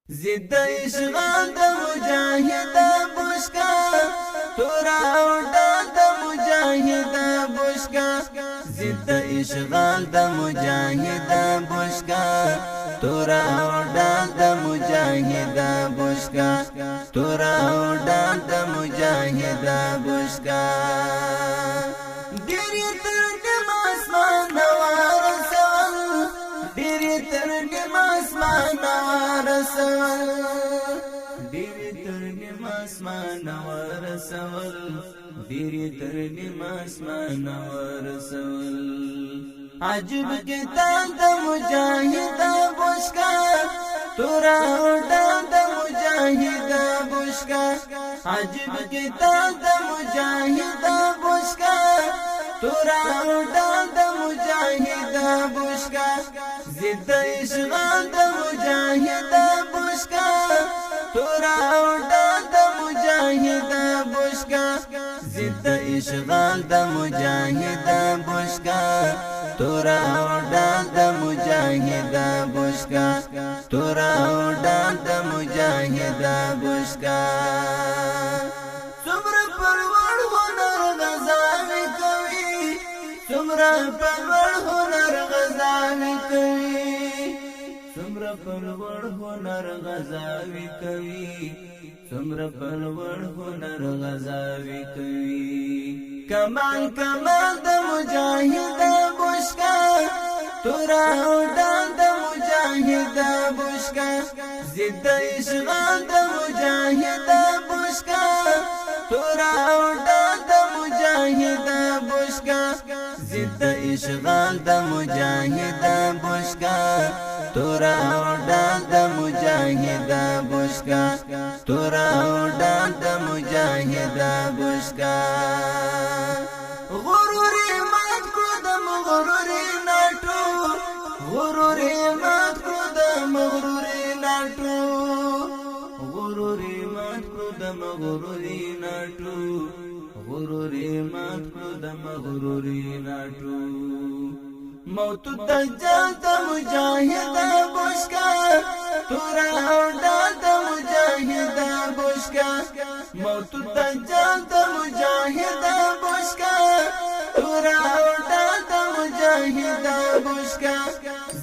زد اشغال د مجاهد بشکا تورا وډا د مجاهد بشکا زد اشغال د مجاهد بشکا تورا وډا د مجاهد بشکا تورا وډا د مجاهد بشکا ډېر تر دې اسمان ورسول ډېر تر دې اسمان ورسول ډېر تر دې اسمان ورسول ډېر تر دې اسمان ورسول عجب کتاب د مجاهد بشکا تورا وډا د مجاهد بشکا عجب کتاب د مجاهد بشکا تورا وډا د مجاهد بشکا زد اشغال د مجاهد بشکا تورا وډا د مجاهد بشکا زد اشغال د مجاهد بشکا تورا وډا د مجاهد بشکا تورا وډا د مجاهد بشکا څومره پرور هنر غزاوي کوي څومره پرور هنر غزاوي کوي څومره پرور هنر غزاوي کوي څومره پرور هنر غزاوي کوي کمال کمال د مجاهد بشکا تورا وډا د مجاهد بشکا زد اشغال د مجاهد بشکا تورا وډا د مجاهد بشکا زد اشغال د مجاهد بشکا تورا وډا د مجاهد بشکا تورا وډا د مجاهد بشکا غرور مات کړو د مغرور ناټو غرور مات کړو د مغرور ناټو غرور مات کړو د مغرور ناټو غرور مات کړو د مغرور ناټو موت دجال د مجاهد بشکا تورا وډا د مجاهد بشکا موت دجال د مجاهد بشکا تورا وډا د مجاهد بشکا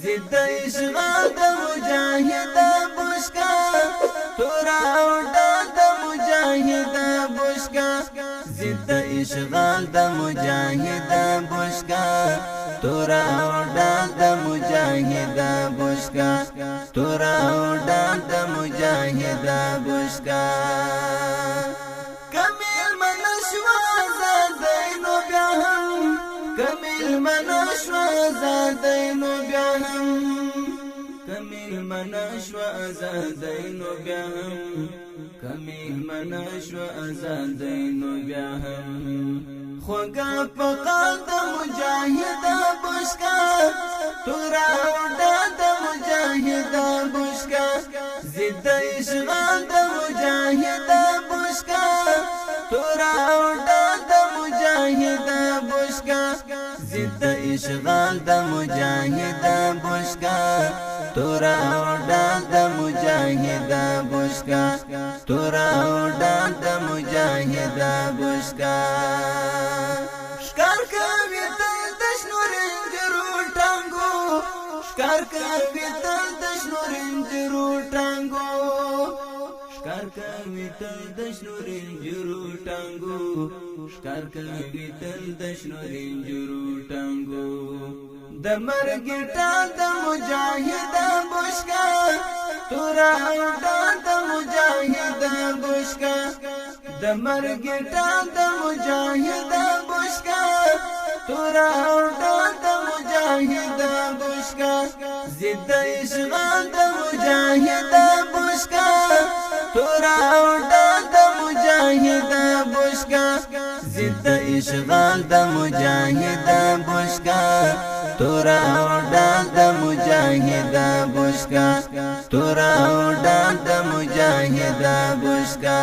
زد اشغال د مجاهد بشکا تورا وډا د مجاهد بشکا زد اشغال د مجاهد بشکا تورا وډا د مجاهد بشکا تورا وډا د مجاهد بشکا کمیل منشوا زادینو بیا هم کمیل منشوا زادینو بیا هم کمیل منشوا زادینو بیا هم کمیل منشوا زادینو بیا هم خوګه پقال د مجاهد بشکا تورا وډا د مجاهد بشکا زد اشغال د مجاهد بشکا تورا وډا د مجاهد بشکا زد اشغال د مجاهد بشکا تورا وډا د مجاهد بشکا تورا وډا د مجاهد بشکا شکار کوي تل د شنو رنجرو ټانګو شکار کوي تل د شنو رنجرو ټانګو شکار کوي تل د شنو رنجرو ټانګو شکار کوي تل د شنو رنجرو ټانګو د مرګ ټال د مجاهد بشکا تورا وډا د مجاهد بشکا د مرګ ټال د مجاهد بشکا تورا وډا د مجاهد بشکا زد اشغال د مجاهد بشکا تورا وډا د مجاهد بشکا زد اشغال د مجاهد بشکا تورا وډا د مجاهد بشکا تورا وډا د مجاهد بشکا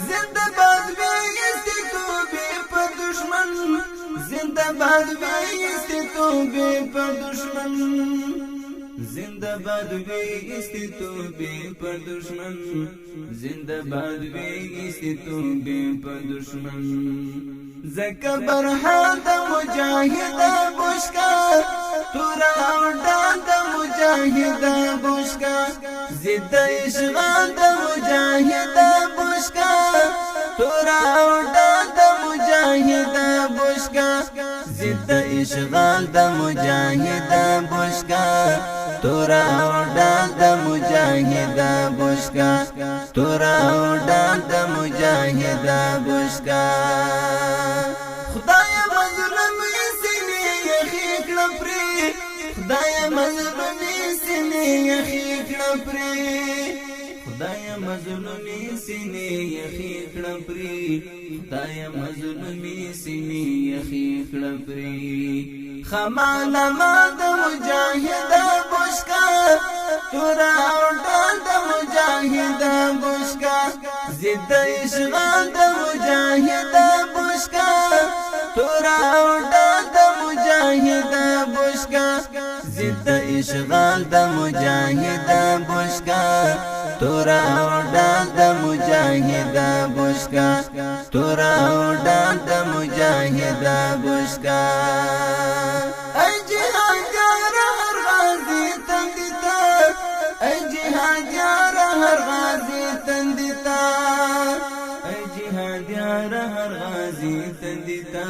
زنده باد وی استوبې په دشمن زنده باد وی استوبې په دشمن زندہ باد ویستی تو بے پر دشمن زندہ باد ویستی تو بے پر دشمن زکا برحان دا مجاہد بشکا تورا اوڈان دا مجاہد بشکا زد اشغال دا مجاہد بشکا تورا اوڈان دا مجاہد بشکا زد اشغال دا مجاہد بشکا تورا اوڈان دا مجاہد بشکا تورا اوڈان دا مجاہد بشکا خدای مظلومی سینی یخی کلپری خدای مظلومی سینی یخی کلپری خدای مظلومی سینی یخی کلپری خدای مظلومی سینی یخی کلپری خمانا ما دا مجاہد بشکا تورا اوڈان دا مجاہد بشکا زد اشغال دا مجاہد بشکا تورا اوڈان دا مجاہد بشکا زد اشغال دا مجاہد بشکا تورا اوڈان دا مجاہد بشکا تورا اوڈان دا مجاہد بشکا اے جہاد یار ہر غازی تندتا اے جہاد یار ہر غازی تندتا اے جہاد یار ہر غازی تندتا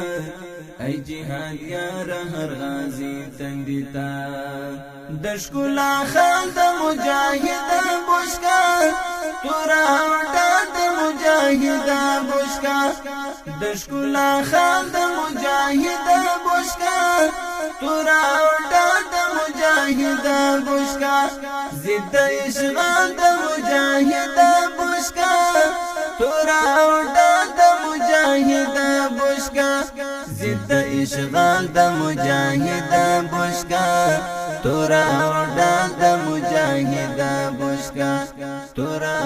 اے جہاد یار ہر غازی تندتا دشکلا خان دا مجاہد بشکا تورا اوڈان دا مجاہد بشکا دشکلا خان دا مجاہد بشکا تورا اوڈان دا مجاہد بشکا زد اشغال دا مجاہد بشکا تورا اوڈان دا مجاہد بشکا زد اشغال دا مجاہد بشکا تورا اوڈان دا مجاہد بشکا تورا